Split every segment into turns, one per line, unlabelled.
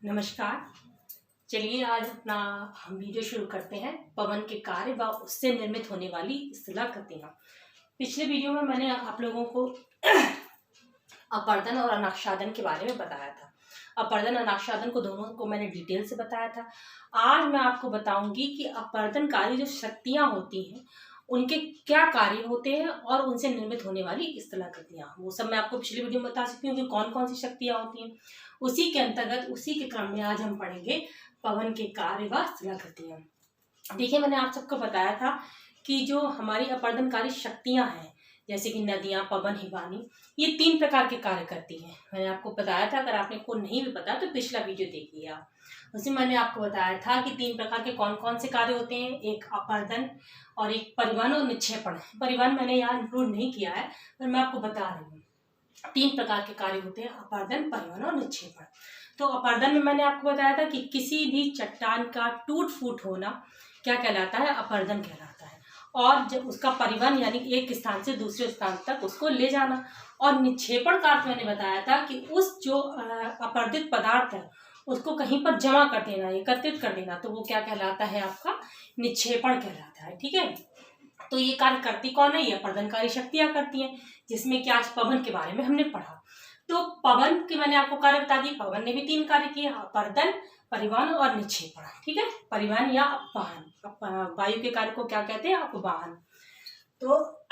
नमस्कार। चलिए आज अपना हम वीडियो शुरू करते हैं। पवन के कार्य व उससे निर्मित होने वाली स्थलाकृतियाँ। पिछले वीडियो में मैंने आप लोगों को अपर्दन और अनाच्छादन के बारे में बताया था। अपर्दन अनाच्छादन को दोनों को मैंने डिटेल से बताया था। आज मैं आपको बताऊंगी कि अपर्दनकारी जो शक्तियाँ होती हैं उनके क्या कार्य होते हैं और उनसे निर्मित होने वाली स्थलाकृतियाँ, वो सब मैं आपको पिछली वीडियो में बता सकती हूँ कि कौन कौन सी शक्तियाँ होती हैं। उसी के अंतर्गत उसी के क्रम में आज हम पढ़ेंगे पवन के कार्य व स्थलाकृतियाँ। देखिए, मैंने आप सबको बताया था कि जो हमारी अपर्दनकारी शक्तियाँ हैं जैसे कि नदियाँ, पवन, हिमानी, ये 3 प्रकार के कार्य करती हैं। मैंने आपको बताया था, अगर आपने को नहीं भी पता तो पिछला वीडियो देखिए आप। उसमें मैंने आपको बताया था कि 3 प्रकार के कौन कौन से कार्य होते हैं, एक अपर्दन और एक परिवहन और निक्षेपण। परिवहन मैंने यहाँ इंक्लूड नहीं किया है पर मैं आपको बता रही हूँ। 3 प्रकार के कार्य होते हैं, अपर्दन, परिवहन और निक्षेपण। तो अपर्दन में मैंने आपको बताया था कि किसी भी चट्टान का टूट फूट होना क्या कहलाता है, अपर्दन कहलाता है। और जब उसका परिवहन यानी एक स्थान से दूसरे स्थान तक उसको ले जाना। और निक्षेपण का अर्थ मैंने बताया था कि उस जो अपर्दित पदार्थ है उसको कहीं पर जमा कर देना, एकत्रित कर देना, तो वो क्या कहलाता है, आपका निक्षेपण कहलाता है। ठीक है, तो ये कार्य करती कौन है, ये अपर्दनकारी शक्तियां करती हैं, जिसमें कि आज पवन के बारे में हमने पढ़ा। तो पवन के मैंने आपको कार्य बता दी। पवन ने भी 3 कार्य किए, अपर्दन, परिवहन और निक्षेपण। ठीक है, परिवहन या अपवाहन, वायु के कार्य को क्या कहते हैं, अपवाहन। तो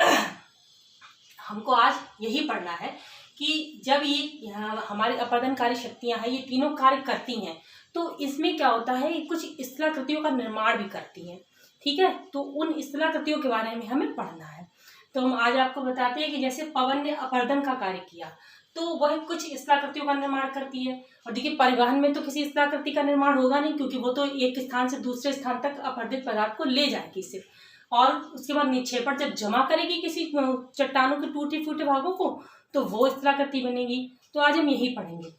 हमको आज यही पढ़ना है कि जब ये हमारी अपर्दनकारी शक्तियां हैं, ये तीनों कार्य करती हैं, तो इसमें क्या होता है, कुछ स्थलाकृतियों का निर्माण भी करती हैं। ठीक है, तो उन स्थलाकृतियों के बारे में हमें पढ़ना है। तो हम आज आपको बताते हैं कि जैसे पवन ने अपर्दन का कार्य किया तो वह कुछ स्थलाकृतियों का निर्माण करती है। और देखिए, परिवहन में तो किसी स्थलाकृति का निर्माण होगा नहीं, क्योंकि वो तो एक स्थान से दूसरे स्थान तक अपर्दित पदार्थ को ले जाएगी सिर्फ। और उसके बाद निक्षेपण जब जमा करेगी किसी चट्टानों के टूटे फूटे भागों को, तो वो स्थलाकृति बनेगी। तो आज हम यही पढ़ेंगे।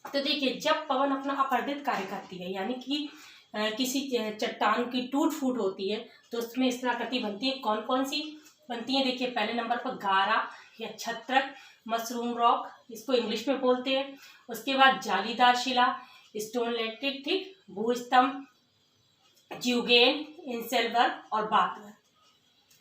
तो देखिए, जब पवन अपना अपर्दित कार्य करती है यानी कि किसी चट्टान की टूट फूट होती है तो उसमें स्थलाकृति बनती है। कौन कौन सी बनती है, देखिए, पहले नंबर पर गारा या छत्रक, मशरूम रॉक, इसको इंग्लिश में बोलते हैं। उसके बाद जालीदार शिला, स्टोन लेटेड, ठीक, भूस्तंभ, ज्यूगेन, इंसेलवर्ग और बातवर्ग।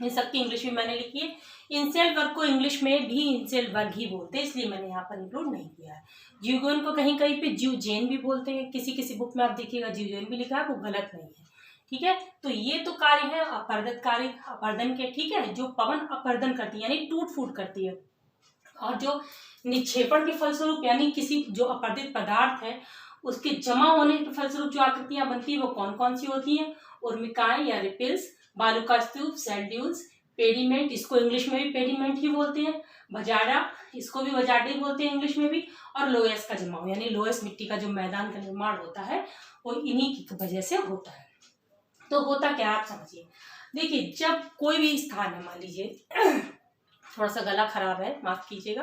इन सबकी इंग्लिश में मैंने लिखी है। इंसेलवर्ग को इंग्लिश में भी इंसेलवर्ग ही बोलते हैं, इसलिए मैंने यहाँ पर इंक्लूड नहीं किया है। ज्यूगेन को कहीं कहीं पे ज्यूजेन भी बोलते हैं, किसी किसी बुक में आप देखिएगा ज्यूजेन भी लिखा है, वो गलत नहीं है। ठीक है, तो ये तो कार्य है अपर्दित कार्य अपर्दन के। ठीक है, जो पवन अपर्दन करती है यानी टूट फूट करती है। और जो निक्षेपण के फलस्वरूप यानी किसी जो अपर्दित पदार्थ है उसके जमा होने के फलस्वरूप जो आकृतियां बनती है वो कौन कौन सी होती हैं, उर्मिकाएं या रिपिल्स, बालू का स्तूप, सैंड पेडिमेंट, इसको इंग्लिश में भी पेडिमेंट ही बोलते हैं, बजाड़ा, इसको भी बजाड़े बोलते हैं इंग्लिश में भी, और लोयस का जमाव यानी लोयस मिट्टी का जो मैदान का निर्माण होता है वो इन्हीं की वजह से होता है। तो होता क्या आप समझिए। देखिए, जब कोई भी स्थान है, मान लीजिए थोड़ा सा गला खराब है, माफ कीजिएगा।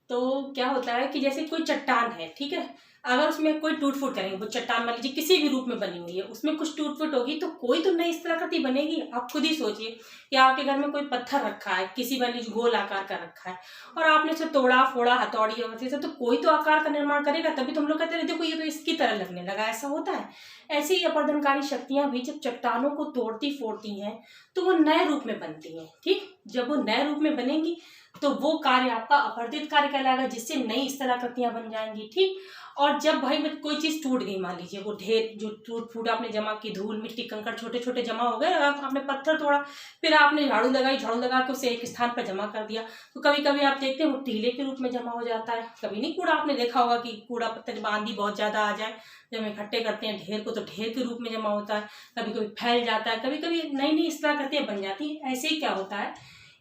तो क्या होता है कि जैसे कोई चट्टान है, ठीक है, अगर उसमें कोई टूट फूट करेंगे, वो चट्टान मान लीजिए किसी भी रूप में बनी हुई है, उसमें कुछ टूट फूट होगी तो कोई तो नई स्थलाकृति बनेगी। आप खुद ही सोचिए कि आपके घर में कोई पत्थर रखा है, किसी मान लीजिए गोल आकार का रखा है, और आपने उसे तोड़ा फोड़ा हथौड़ी और से, तो कोई तो आकार का निर्माण करेगा, तभी तो हम लोग कहते हैं देखो ये तो इसकी तरह लगने लगा। ऐसा होता है। ऐसे ही अपर्दनकारी शक्तियां भी जब चट्टानों को तोड़ती फोड़ती हैं तो वो नए रूप में बनती हैं। ठीक, जब वो नए रूप में बनेंगी तो वो कार्य आपका अपर्दित कार्य कहलाएगा, जिससे नई स्थलाकृतियां बन जाएंगी। ठीक, और जब भाई कोई चीज टूट गई, मान लीजिए वो ढेर जो टूट फूट आपने जमा की, धूल मिट्टी कंकड़ छोटे छोटे जमा हो गए, आपने पत्थर तोड़ा, फिर आपने झाड़ू लगा के उसे एक स्थान पर जमा कर दिया, तो कभी कभी आप देखते हैं वो टीले के रूप में जमा हो जाता है। कभी नहीं, कूड़ा आपने देखा होगा कि कूड़ा पत्थर जब आंधी बहुत ज्यादा आ जाए, जब हम इकट्ठे करते हैं ढेर को, तो ढेर के रूप में जमा होता है, कभी कभी फैल जाता है, कभी कभी नई नई स्थलाकृतियां बन जाती हैं। ऐसे ही क्या होता है,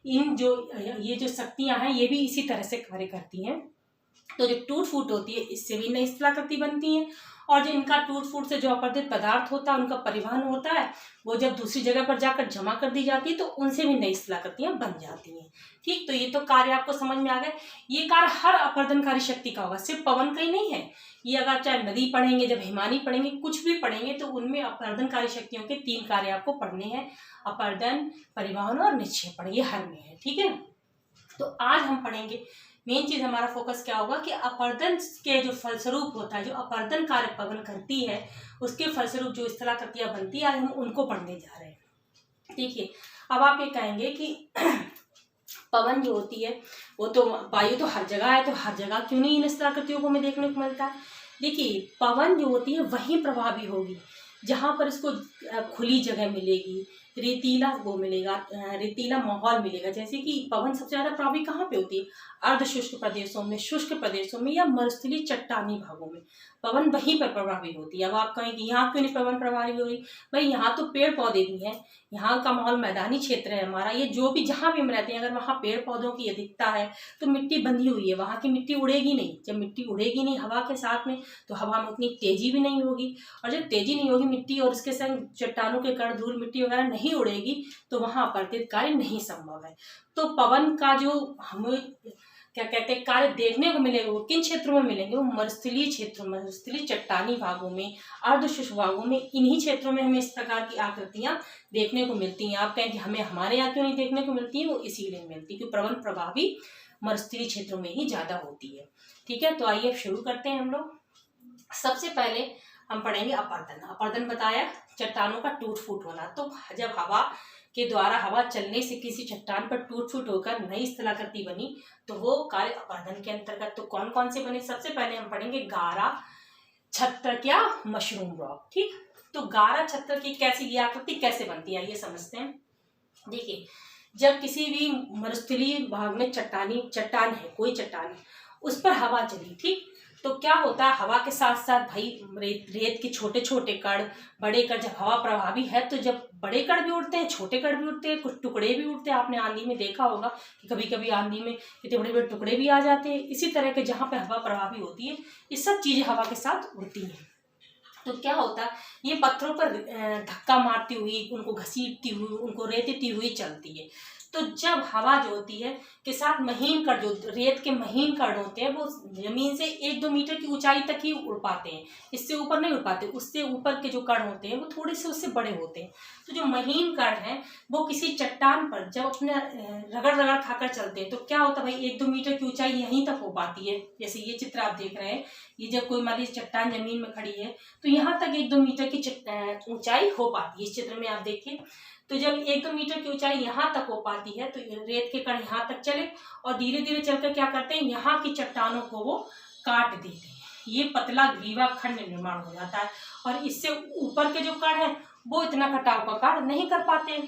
ये जो शक्तियां हैं ये भी इसी तरह से कार्य करती हैं। तो जो टूट फूट होती है इससे भी नई स्थलाकृति बनती है, और जो इनका टूट फूट से जो अपर्दित पदार्थ होता है उनका परिवहन होता है, वो जब दूसरी जगह पर जाकर जमा कर दी जाती है तो उनसे भी नई स्थलाकृतियां बन जाती हैं। ठीक, तो ये तो कार्य आपको समझ में आ गए। ये कार्य हर अपर्दनकारी शक्ति का होगा, सिर्फ पवन का ही नहीं है। ये अगर चाहे नदी पढ़ेंगे, जब हिमानी पढ़ेंगे, कुछ भी पढ़ेंगे, तो उनमें अपर्दनकारी शक्तियों के 3 कार्य आपको पढ़ने हैं, अपर्दन, परिवहन और निक्षेपण, ये हर में है। ठीक है, तो आज हम पढ़ेंगे मेन चीज हमारा फोकस क्या होगा कि अपरदन के जो फलस्वरूप होता है, जो अपरदन कार्य पवन करती है उसके फलस्वरूप जो स्थलाकृतियां बनती है, आज हम उनको पढ़ने जा रहे हैं। देखिए अब आप ये कहेंगे कि पवन जो होती है वो तो, वायु तो हर जगह है, तो हर जगह क्यों नहीं इन स्थलाकृतियों को हमें देखने को मिलता है। देखिए पवन जो होती है वहीं प्रभावी होगी जहाँ पर इसको खुली जगह मिलेगी, रेतीला वो मिलेगा, रेतीला माहौल मिलेगा। जैसे कि पवन सबसे ज्यादा प्रभावी कहाँ पे होती है, अर्ध शुष्क प्रदेशों में, शुष्क प्रदेशों में या मरुस्थलीय चट्टानी भागों में पवन वहीं पर प्रभावी होती है। अब आप कहें कि यहाँ क्यों नहीं पवन प्रभावी हो रही, भाई यहाँ तो पेड़ पौधे भी हैं, यहाँ का माहौल मैदानी क्षेत्र है हमारा, ये जो भी जहाँ भी हम रहते हैं अगर वहाँ पेड़ पौधों की अधिकता है तो मिट्टी बंधी हुई है, वहाँ की मिट्टी उड़ेगी नहीं। जब मिट्टी उड़ेगी नहीं हवा के साथ में तो हवा में उतनी तेजी भी नहीं होगी, और जब तेजी नहीं होगी मिट्टी और उसके संग चट्टानों के कण धूल मिट्टी वगैरह नहीं उड़ेगी तो वहाँ अपरदित कार्य नहीं संभव है। तो पवन का जो हमें क्या कहते हैं कार्य देखने को मिलेगा वो किन क्षेत्रों में मिलेंगे, वो मरुस्थलीय क्षेत्रों में, मरुस्थलीय चट्टानी भागों में, अर्धशुष्क भागों में, इन्हीं क्षेत्रों में हमें इस प्रकार की आकृतियां देखने को मिलती हैं। आप कहें कि हमें हमारे यहाँ क्यों नहीं देखने को मिलती है, वो इसीलिए मिलती है कि पवन प्रभावी मरुस्थलीय क्षेत्रों में ही ज्यादा होती है। ठीक है, तो आइए अब शुरू करते हैं हम लोग। सबसे पहले हम पढ़ेंगे अपरदन। अपरदन बताया चट्टानों का टूट फूट होना। तो जब हवा के द्वारा हवा चलने से किसी चट्टान पर टूट फूट होकर नई स्थलाकृति बनी तो वो कार्य अपरदन के अंतर्गत। तो कौन कौन से बने, सबसे पहले हम पढ़ेंगे गारा, छत्रक या मशरूम रॉक। ठीक, तो गारा छत्र की कैसी ये आकृति कैसे बनती है ये समझते हैं। देखिए जब किसी भी मरुस्थलीय भाग में चट्टान है, कोई चट्टान है, उस पर हवा चली, ठीक, तो क्या होता है हवा के साथ साथ भाई रेत के छोटे छोटे कण, बड़े कण, जब हवा प्रभावी है तो जब बड़े कण भी उड़ते हैं, छोटे कण भी उड़ते हैं, कुछ टुकड़े भी उड़ते हैं। आपने आंधी में देखा होगा कि कभी कभी आंधी में इतने बड़े बड़े टुकड़े भी आ जाते हैं। इसी तरह के जहाँ पे हवा प्रभावी होती है ये सब चीजें हवा के साथ उड़ती हैं। तो क्या होता है ये पत्थरों पर धक्का मारती हुई, उनको घसीटती हुई, उनको रेतती हुई चलती है। तो जब हवा जो होती है के साथ महीन कण, जो रेत के महीन कण होते हैं वो जमीन से 1-2 मीटर की ऊंचाई तक ही उड़ पाते हैं, इससे ऊपर नहीं उड़ पाते। उससे ऊपर के जो कण होते हैं वो थोड़े से उससे बड़े होते हैं। तो जो महीन कण हैं वो किसी चट्टान पर जब अपने रगड़ रगड़ खाकर चलते हैं तो क्या होता है भाई 1-2 मीटर की ऊंचाई यहीं तक हो पाती है। जैसे ये चित्र आप देख रहे हैं, ये जब कोई मान लीजिए चट्टान जमीन में खड़ी है तो यहाँ तक 1-2 मीटर की ऊंचाई हो पाती है। इस चित्र में आप देखिए तो जब 1-2 मीटर की ऊंचाई यहाँ तक हो पाती है तो रेत के कण यहाँ तक चले और धीरे धीरे चलकर क्या करते हैं यहाँ की चट्टानों को वो काट देते हैं। ये पतला ग्रीवा खंड निर्माण हो जाता है और इससे ऊपर के जो कण है वो इतना कटाव का कार्य नहीं कर पाते।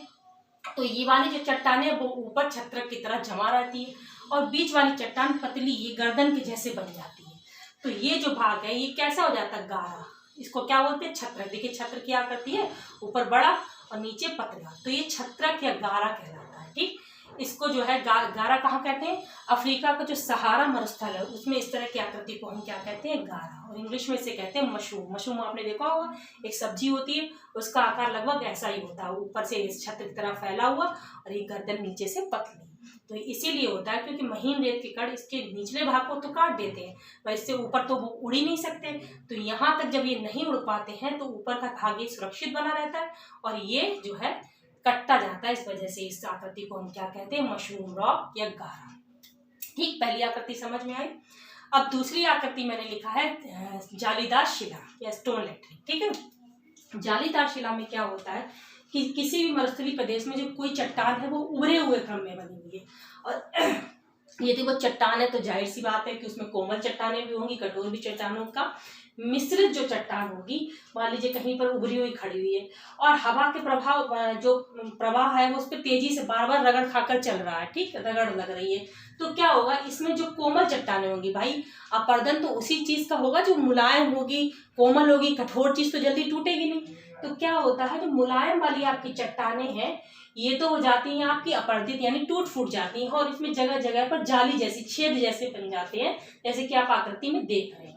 तो ये वाली जो चट्टानें वो ऊपर छत्र की तरह जमा रहती है और बीच वाली चट्टान पतली, ये गर्दन के जैसे बन जाती है। तो ये जो भाग है ये कैसा हो जाता है, गारा। इसको क्या बोलते हैं, छत्र। देखिए छत्र क्या करती है, ऊपर बड़ा और नीचे पतला, तो ये छत्रक या गारा कहलाता है। ठीक, इसको जो है गारा कहाँ कहते हैं, अफ्रीका का जो सहारा मरुस्थल है उसमें इस तरह की आकृति को हम क्या कहते हैं, गारा। और इंग्लिश में इसे कहते हैं मशरूम। मशरूम आपने देखा होगा, एक सब्जी होती है, उसका आकार लगभग ऐसा ही होता है, ऊपर से इस छत्र की तरह फैला हुआ और ये गर्दन नीचे से पतली। तो इसीलिए होता है क्योंकि महीन रेत के कण इसके निचले भाग को तो काट देते हैं पर इससे ऊपर तो वो उड़ ही नहीं सकते। तो यहाँ तक जब ये नहीं उड़ पाते हैं तो ऊपर का भाग ये सुरक्षित बना रहता है और ये जो है कटता जाता है। इस वजह से इस आकृति को हम क्या कहते हैं, मशरूम रॉक या गारा। ठीक, पहली आकृति समझ में आई। अब दूसरी आकृति मैंने लिखा है जालीदार शिला या स्टोन लेटरिंग। ठीक है, जालीदार शिला में क्या होता है कि किसी भी मरुस्थलीय प्रदेश में जो कोई चट्टान है वो उभरे हुए क्रम में बनी हुई है और यदि वो चट्टान है तो जाहिर सी बात है कि उसमें कोमल चट्टानें भी होंगी, कठोर भी चट्टानों का मिश्रित जो चट्टान होगी, मान लीजिए कहीं पर उभरी हुई खड़ी हुई है और हवा के प्रभाव जो प्रवाह है वो उस पर तेजी से बार बार रगड़ खाकर चल रहा है। ठीक, रगड़ लग रही है तो क्या होगा, इसमें जो कोमल चट्टानें होंगी, भाई अपरदन तो उसी चीज का होगा जो मुलायम होगी, कोमल होगी, कठोर चीज तो जल्दी टूटेगी नहीं। तो क्या होता है जो मुलायम वाली आपकी चट्टानें हैं ये तो हो जाती हैं आपकी अपरदित यानी टूट फूट जाती हैं और इसमें जगह जगह पर जाली जैसी छेद जैसे बन जाते हैं, जैसे कि आप आकृति में देख रहे हैं।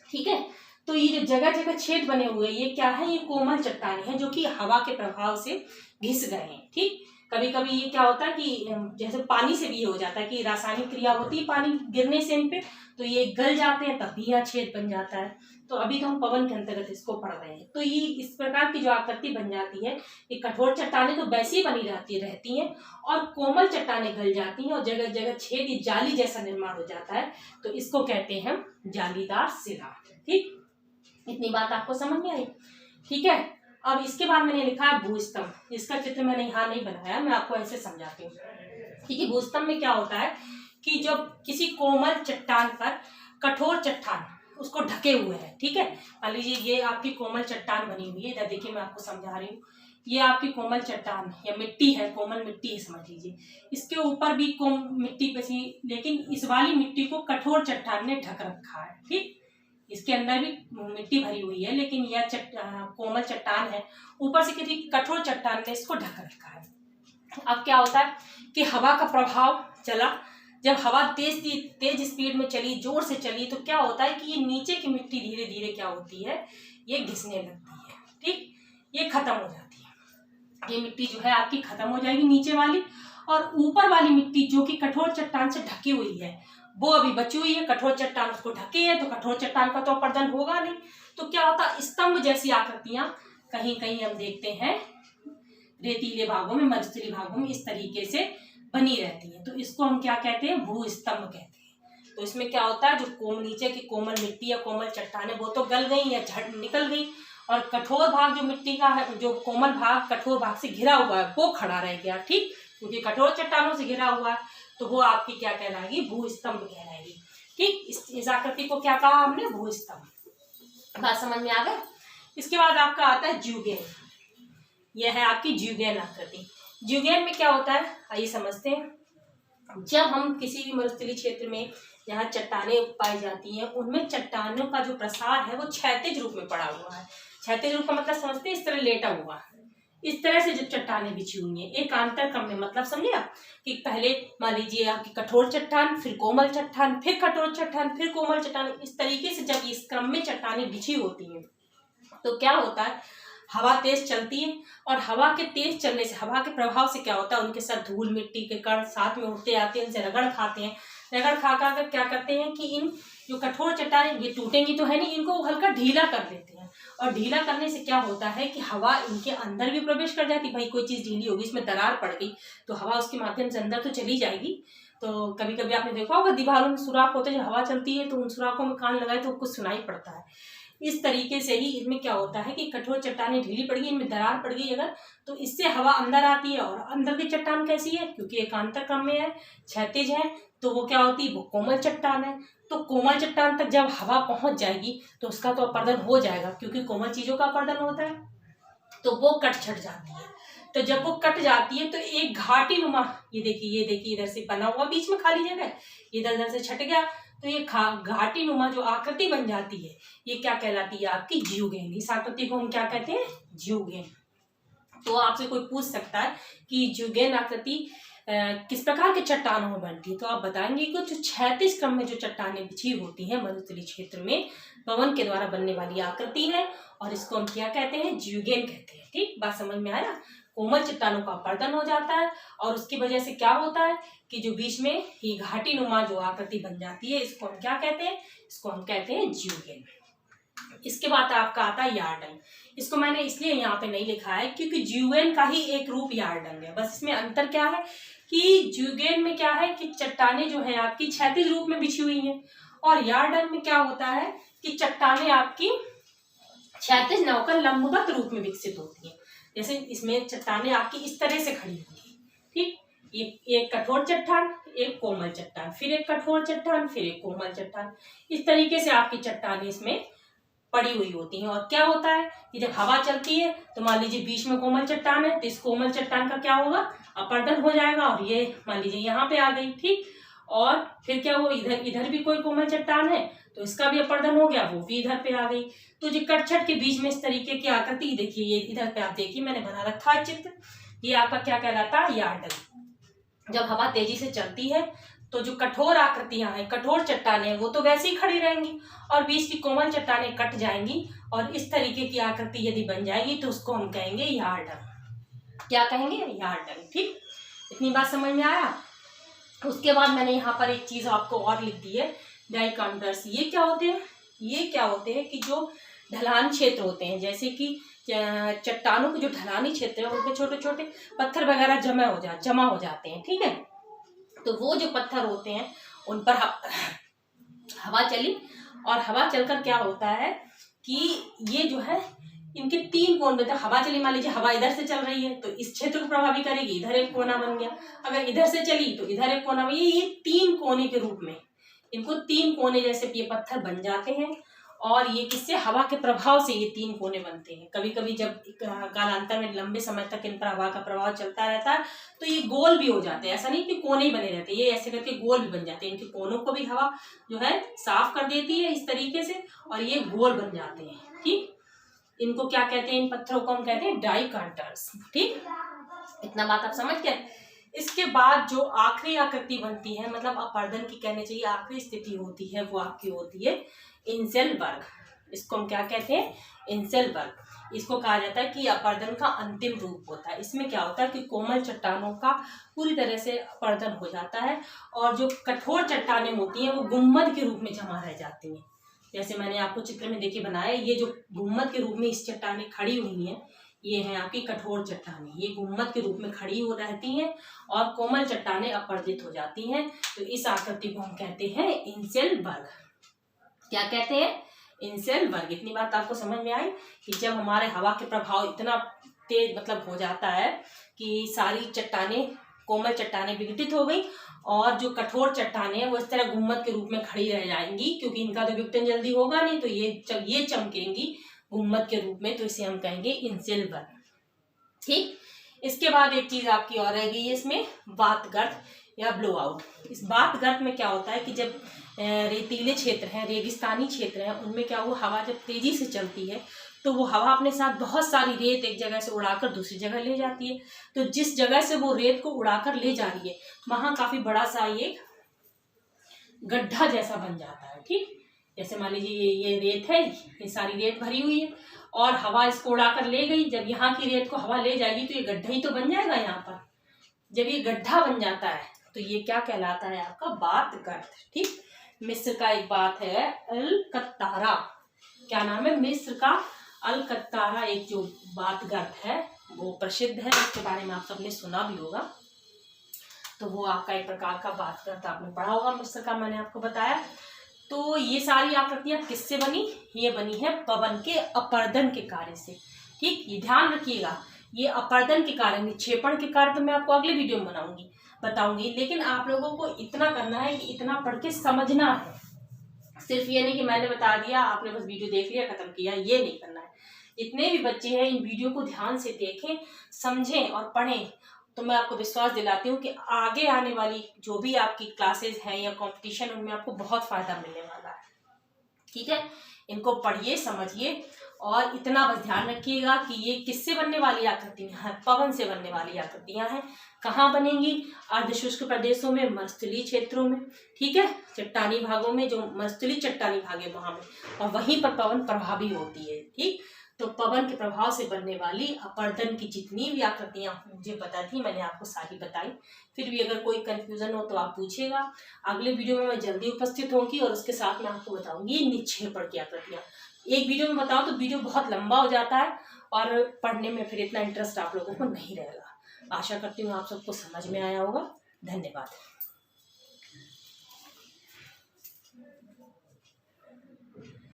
ठीक है, तो ये जो जगह जगह छेद बने हुए ये क्या है, ये कोमल चट्टानें हैं जो कि हवा के प्रभाव से घिस गए हैं। ठीक, कभी कभी ये क्या होता है कि जैसे पानी से भी ये हो जाता है कि रासायनिक क्रिया होती है पानी गिरने से इन पे, तो ये गल जाते हैं, तब भी यहाँ छेद बन जाता है। तो अभी तो हम पवन के अंतर्गत इसको पढ़ रहे हैं। तो ये इस प्रकार की जो आकृति बन जाती है, ये कठोर चट्टानें तो वैसी ही बनी रहती हैं और कोमल चट्टानें गल जाती हैं और जगह जगह छेद, ये जाली जैसा निर्माण हो जाता है। तो इसको कहते हैं हम जालीदार शिला। ठीक, इतनी बात आपको समझ में आई? ठीक है। अब इसके बाद मैंने लिखा है भूस्तंभ। इसका चित्र मैंने यहाँ नहीं बनाया, मैं आपको ऐसे समझाती हूँ। ठीक है, भूस्तंभ में क्या होता है कि जब किसी कोमल चट्टान पर कठोर चट्टान उसको ढके हुए है, ठीक है, मान लीजिए ये आपकी कोमल चट्टान बनी हुई है, इधर देखिए मैं आपको समझा रही हूँ, ये आपकी कोमल चट्टान या मिट्टी है, कोमल मिट्टी है समझ लीजिए, इसके ऊपर भी मिट्टी बची, लेकिन इस वाली मिट्टी को कठोर चट्टान ने ढक रखा है। ठीक, इसके अंदर भी मिट्टी भरी हुई है, लेकिन यह कोमल चट्टान है, ऊपर से किसी कठोर चट्टान ने इसको ढक रखा है। अब क्या होता है कि हवा का प्रभाव चला, जब हवा तेज स्पीड में चली, जोर से चली, तो क्या होता है कि ये नीचे की मिट्टी धीरे धीरे क्या होती है, ये घिसने लगती है। ठीक, ये खत्म हो जाती है, ये मिट्टी जो है आपकी खत्म हो जाएगी नीचे वाली, और ऊपर वाली मिट्टी जो कि कठोर चट्टान से ढकी हुई है वो अभी बची हुई है। कठोर चट्टान उसको ढके है, तो कठोर चट्टान का तो अपर्दन होगा नहीं, तो क्या होता है, स्तंभ जैसी आकृतियां कहीं कहीं हम देखते हैं रेतीले भागों में, मरुस्थलीय भागों में इस तरीके से बनी रहती है। तो इसको हम क्या कहते हैं, भूस्तंभ कहते हैं। तो इसमें क्या होता है, जो नीचे की कोमल मिट्टी या कोमल चट्टान है वो तो गल गई या झड़ निकल गई, और कठोर भाग जो मिट्टी का है, जो कोमल भाग कठोर भाग से घिरा हुआ है वो खड़ा रह गया। ठीक, क्योंकि कठोर चट्टानों से घिरा हुआ है, तो वो आपकी क्या कहलाएगी, भूस्तंभ कहलाएगी। ठीक, इस आकृति को क्या कहा हमने, भूस्तंभ। बात समझ में आ गई? इसके बाद आपका आता है ज्यूगेन। यह है आपकी ज्यूगेन आकृति। ज्यूगेन में क्या होता है, आइए समझते हैं। जब हम किसी भी मरुस्थलीय क्षेत्र में जहाँ चट्टानें पाई जाती हैं, उनमें चट्टानों का जो प्रसार है वो क्षैतिज रूप में पड़ा हुआ है। क्षैतिज रूप का मतलब समझते हैं, इस तरह लेटा हुआ है, इस तरह से जब चट्टानें बिछी हुई हैं एकांतर क्रम में, मतलब समझे आप कि पहले मान लीजिए आपकी कठोर चट्टान, फिर कोमल चट्टान, फिर कठोर चट्टान, फिर कोमल चट्टान, इस तरीके से जब इस क्रम में चट्टानें बिछी होती हैं तो क्या होता है, हवा तेज चलती है, और हवा के तेज चलने से, हवा के प्रभाव से क्या होता है, उनके साथ धूल मिट्टी के कण साथ में उड़ते आते हैं, उनसे रगड़ खाते हैं, रगड़ खा कर क्या करते हैं कि इन जो कठोर चट्टानें ये टूटेंगी तो है नहीं, इनको हल्का ढीला कर देते हैं, और ढीला करने से क्या होता है कि हवा इनके अंदर भी प्रवेश कर जाती। भाई कोई चीज़ ढीली होगी, इसमें दरार पड़ गई तो हवा उसके माध्यम से अंदर तो चली जाएगी। तो कभी कभी आपने देखा होगा दीवारों में सुराख होते हैं, जब हवा चलती है तो उन सुराखों में कान लगाए तो कुछ सुनाई पड़ता है। इस तरीके से ही इसमें क्या होता है कि कठोर चट्टानें ढीली पड़ गई, इनमें दरार पड़ गई अगर, तो इससे हवा अंदर आती है, और अंदर की चट्टान कैसी है, क्योंकि एकांतर क्रम में है, क्षैतिज है, तो वो क्या होती है, वो कोमल चट्टान है। तो कोमल चट्टान तक जब हवा पहुंच जाएगी तो उसका तो अपर्दन हो जाएगा, क्योंकि कोमल चीजों का अपर्दन होता है, तो वो कट छट जाती है। तो जब वो कट जाती है तो एक घाटी नुमा, ये देखिए इधर से बना हुआ बीच में खाली जगह, इधर उधर से छट गया, तो ये घाटी नुमा जो आकृति बन जाती है ये क्या कहलाती है, आपकी ज्यूगेन। इस आकृति को हम क्या कहते हैं, ज्यूगेन। तो आपसे कोई पूछ सकता है कि ज्यूगेन आकृति किस प्रकार के चट्टानों में बनती है, तो आप बताएंगे कि जो क्षैतिज क्रम में जो चट्टानें बिछी होती हैं मरुस्थलीय क्षेत्र में, पवन के द्वारा बनने वाली आकृति है, और इसको हम क्या कहते हैं, ज्यूगेन कहते हैं। ठीक, बात समझ में आया? कोमल चट्टानों का अपर्दन हो जाता है, और उसकी वजह से क्या होता है कि जो बीच में ये घाटी नुमा जो आकृति बन जाती है, इसको हम क्या कहते हैं, इसको हम कहते हैं ज्यूगेन। इसके बाद आपका आता है यार्डंग। इसको मैंने इसलिए यहाँ पे नहीं लिखा है क्योंकि ज्यूगेन का ही एक रूप यार्डंग है, बस इसमें अंतर क्या है कि ज्यूगेन में क्या है कि चट्टानें जो है आपकी क्षैतिज रूप में बिछी हुई हैं, और यार्डंग में क्या होता है कि चट्टानें आपकी क्षैतिज न होकर लंबवत रूप में विकसित होती हैं। जैसे इसमें चट्टानें आपकी इस तरह से खड़ी होंगी। ठीक, एक कठोर चट्टान, एक कोमल चट्टान, फिर एक कठोर चट्टान, फिर एक कोमल चट्टान, इस तरीके से आपकी चट्टानें इसमें पड़ी हुई होती हैं। और क्या होता है कि जब हवा चलती है तो मान लीजिए बीच में कोमल चट्टान है, तो इस कोमल चट्टान का क्या होगा, अपर्दन हो जाएगा, और ये मान लीजिए यहाँ पे आ गई। ठीक, और फिर क्या हुआ, इधर भी कोई कोमल चट्टान है तो इसका भी अपर्दन हो गया, वो भी इधर पे आ गई। तो जो कटछट के बीच में इस तरीके की आकृति देखिए, ये इधर पे आप देखिए मैंने बना रखा है चित्र, ये आपका क्या कहलाता है, यार्डंग। जब हवा तेजी से चलती है तो जो कठोर आकृतियां हैं, कठोर चट्टानें, वो तो वैसे ही खड़ी रहेंगी, और बीच की कोमल चट्टानें कट जाएंगी, और इस तरीके की आकृति यदि बन जाएगी तो उसको हम कहेंगे यार्डंग। क्या कहेंगे, यार्डंग। ठीक, इतनी बात समझ में आया। उसके बाद मैंने यहाँ पर एक चीज़ आपको और लिख दी है, डाई काउंटर्स। ये क्या होते हैं? ये क्या होते हैं कि जो ढलान क्षेत्र होते हैं, जैसे कि चट्टानों के जो ढलानी क्षेत्र है उनपे छोटे छोटे पत्थर वगैरह जमा हो जाते हैं, ठीक है। तो वो जो पत्थर होते हैं उन पर हवा चली, और हवा चलकर क्या होता है कि ये जो है इनके 3 कोण में, तो हवा चली, मान लीजिए हवा इधर से चल रही है तो इस क्षेत्र को प्रभावित करेगी, इधर एक कोना बन गया। अगर इधर से चली तो इधर एक कोना, ये 3 कोने के रूप में, इनको 3 कोने जैसे ये पत्थर बन जाते हैं। और ये किससे? हवा के प्रभाव से ये 3 कोने बनते हैं। कभी कभी जब कालांतर में लंबे समय तक इन पर हवा का प्रभाव चलता रहता है तो ये गोल भी हो जाते हैं। ऐसा नहीं कि कोने ही बने रहते, ये ऐसे करके गोल भी बन जाते हैं। इनके कोनों को भी हवा जो है साफ कर देती है इस तरीके से, और ये गोल बन जाते हैं, ठीक। इनको क्या कहते हैं? इन पत्थरों को हम कहते हैं डाई काउंटर्स, ठीक। इतना बात आप समझ गए। इसके बाद जो आखिरी आकृति बनती है, मतलब अपर्दन की कहने चाहिए आखिरी स्थिति होती है, वो आपकी होती है इंसेलबर्ग। इसको हम क्या कहते हैं? इंसेलबर्ग। इसको कहा जाता है कि अपर्दन का अंतिम रूप होता है। इसमें क्या होता है कि कोमल चट्टानों का पूरी तरह से अपर्दन हो जाता है, और जो कठोर चट्टानें होती हैं वो गुम्मद के रूप में जमा रह जाती हैं। जैसे मैंने आपको चित्र में देखिए बनाया, ये जो गुम्मद के रूप में इस चट्टानें खड़ी हुई हैं, ये है आपकी कठोर चट्टानें। ये गुम्मद के रूप में खड़ी हो रहती हैं और कोमल चट्टानें अपर्दित हो जाती हैं। तो इस आकृति को हम कहते हैं इंसेलबर्ग। क्या कहते हैं? इंसेलबर्ग। इतनी बात आपको समझ में आई कि जब हमारे हवा के प्रभाव इतना तेज मतलब हो जाता है कि सारी चट्टानें, कोमल चट्टानें विघटित हो गई, और जो कठोर चट्टानें हैं वो इस तरह गुम्मद के रूप में खड़ी रह जाएंगी, क्योंकि इनका तो विघटन जल्दी होगा नहीं, तो ये चमकेंगी गुम्मद के रूप में, तो इसे हम कहेंगे इंसेलबर्ग, ठीक। इसके बाद एक चीज आपकी और रह गई है इसमें, बात गर्त या ब्लो आउट। इस बात गर्त में क्या होता है कि जब रेतीले क्षेत्र हैं, रेगिस्तानी क्षेत्र हैं, उनमें क्या हुआ, हवा जब तेजी से चलती है तो वो हवा अपने साथ बहुत सारी रेत एक जगह से उड़ाकर दूसरी जगह ले जाती है। तो जिस जगह से वो रेत को उड़ाकर ले जा रही है वहां काफी बड़ा सा एक गड्ढा जैसा बन जाता है, ठीक। जैसे मान लीजिए ये रेत है, ये सारी रेत भरी हुई है और हवा इसको उड़ाकर ले गई। जब यहाँ की रेत को हवा ले जाएगी तो ये गड्ढा ही तो बन जाएगा यहाँ पर। जब ये गड्ढा बन जाता है तो ये क्या कहलाता है? आपका बात गर्त, ठीक। मिस्र का एक बात है अलकत्तारा, क्या नाम है? मिस्र का अलकत्तारा एक जो बात गर्त है वो प्रसिद्ध है, इसके बारे में आप सबने सुना भी होगा। तो वो आपका एक प्रकार का बात गर्त आपने पढ़ा होगा मिस्र का, मैंने आपको बताया। तो ये सारी आकृतियां किससे बनी? ये बनी है पवन के अपर्दन के कार्य से, ठीक। ये ध्यान रखिएगा, ये अपर्दन के कार्य, निक्षेपण के कार्य तो मैं आपको अगले वीडियो में बताऊंगी, लेकिन आप लोगों को इतना करना है कि इतना पढ़ के समझना है। सिर्फ ये नहीं कि मैंने बता दिया आपने बस वीडियो देख लिया खत्म किया, ये नहीं करना है। जितने भी बच्चे हैं इन वीडियो को ध्यान से देखें, समझें और पढ़ें, तो मैं आपको विश्वास दिलाती हूँ कि आगे आने वाली जो भी आपकी क्लासेस हैं या कंपटीशन, उनमें आपको बहुत फायदा मिलने वाला है, ठीक है। इनको पढ़िए, समझिए, और इतना बस ध्यान रखिएगा कि ये किससे बनने वाली आकृतियां हैं? पवन से बनने वाली आकृतियां हैं। कहाँ बनेंगी? अर्धशुष्क प्रदेशों में, मरुस्थलीय क्षेत्रों में, ठीक है, चट्टानी भागों में, जो मरुस्थलीय चट्टानी भाग है वहां में, और वहीं पर पवन प्रभावी होती है, ठीक। तो पवन के प्रभाव से बनने वाली अपर्दन की जितनी भी आकृतियां मुझे पता थी मैंने आपको सारी बताई। फिर भी अगर कोई कंफ्यूजन हो तो आप पूछिएगा। अगले वीडियो में मैं जल्दी उपस्थित होंगी और उसके साथ मैं आपको बताऊंगी निक्षेपण की आकृतियां। एक वीडियो में बताओ तो वीडियो बहुत लंबा हो जाता है और पढ़ने में फिर इतना इंटरेस्ट आप लोगों को नहीं रहेगा। आशा करती हूँ आप सबको समझ में आया होगा। धन्यवाद।